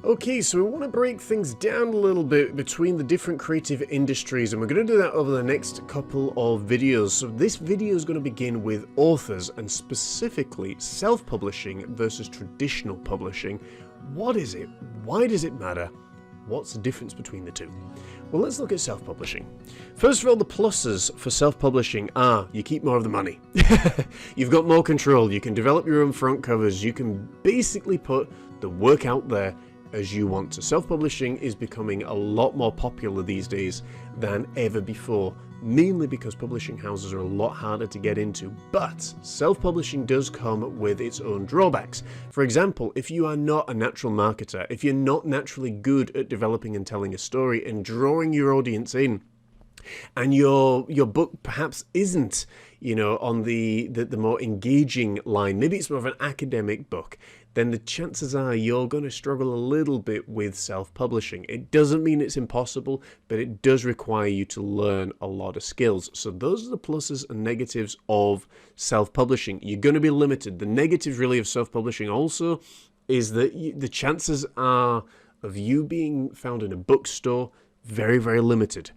Okay, so we want to break things down a little bit between the different creative industries, and we're going to do that over the next couple of videos. So this video is going to begin with authors, and specifically self-publishing versus traditional publishing. What is it? Why does it matter? What's the difference between the two? Well, let's look at self-publishing. First of all, the pluses for self-publishing are you keep more of the money. You've got more control. You can develop your own front covers. You can basically put the work out there as you want to. Self-publishing is becoming a lot more popular these days than ever before, mainly because publishing houses are a lot harder to get into. But self-publishing does come with its own drawbacks. For example, if you are not a natural marketer, if you're not naturally good at developing and telling a story and drawing your audience in, and your book perhaps isn't, on the more engaging line, maybe it's more of an academic book, then the chances are you're going to struggle a little bit with self-publishing. It doesn't mean it's impossible, but it does require you to learn a lot of skills. So those are the pluses and negatives of self-publishing. You're going to be limited. The negative really of self-publishing also is that the chances are of you being found in a bookstore very, very limited.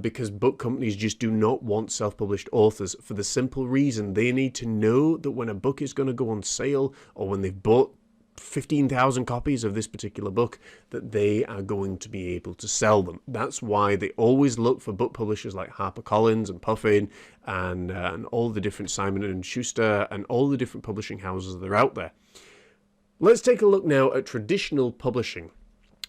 Because book companies just do not want self-published authors for the simple reason they need to know that when a book is going to go on sale, or when they've bought 15,000 copies of this particular book, that they are going to be able to sell them. That's why they always look for book publishers like HarperCollins and Puffin and all the different Simon & Schuster and all the different publishing houses that are out there. Let's take a look now at traditional publishing.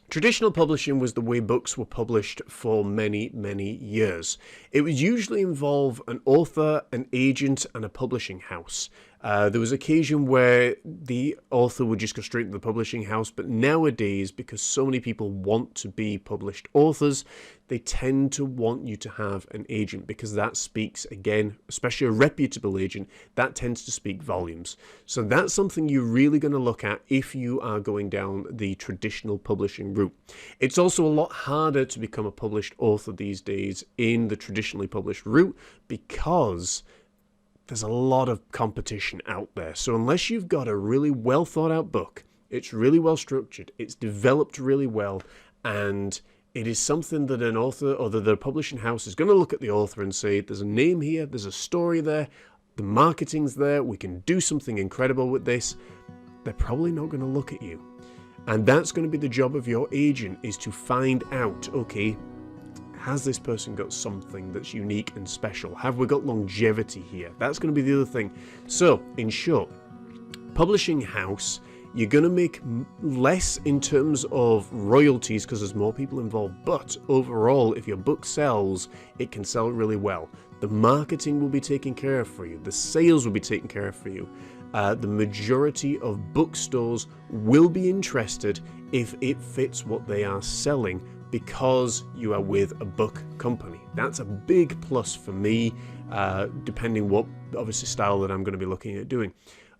Traditional publishing was the way books were published for many, many years. It would usually involve an author, an agent, and a publishing house. There was occasion where the author would just go straight to the publishing house, but nowadays, because so many people want to be published authors, they tend to want you to have an agent, because that speaks, again, especially a reputable agent, that tends to speak volumes. So that's something you're really going to look at if you are going down the traditional publishing route. It's also a lot harder to become a published author these days in the traditionally published route, because there's a lot of competition out there. So unless you've got a really well thought out book, it's really well structured, it's developed really well, and it is something that an author or the publishing house is going to look at the author and say, there's a name here, there's a story there, the marketing's there, we can do something incredible with this, they're probably not going to look at you. And that's going to be the job of your agent, is to find out, okay, has this person got something that's unique and special? Have we got longevity here? That's going to be the other thing. So, in short, publishing house, you're going to make less in terms of royalties because there's more people involved. But overall, if your book sells, it can sell really well. The marketing will be taken care of for you. The sales will be taken care of for you. The majority of bookstores will be interested if it fits what they are selling, because you are with a book company. That's a big plus for me, depending what, obviously, style that I'm going to be looking at doing.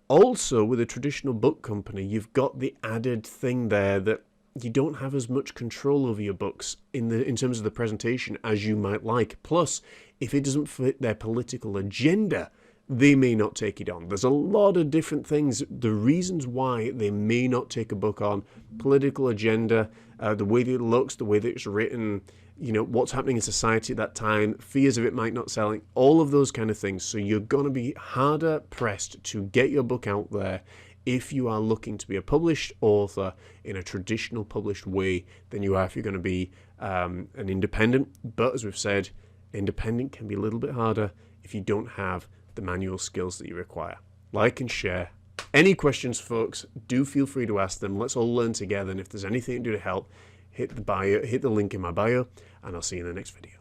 Also, with a traditional book company, you've got the added thing there that you don't have as much control over your books in terms of the presentation as you might like. Plus, if it doesn't fit their political agenda, they may not take it on. There's a lot of different things, the reasons why they may not take a book on: political agenda, the way that it looks, the way that it's written, what's happening in society at that time, fears of it might not selling, all of those kind of things. So you're going to be harder pressed to get your book out there if you are looking to be a published author in a traditional published way than you are if you're going to be an independent. But as we've said, independent can be a little bit harder if you don't have the manual skills that you require. Like and share. Any questions, folks, do feel free to ask them. Let's all learn together, and if there's anything to do to help, hit the link in my bio, and I'll see you in the next video.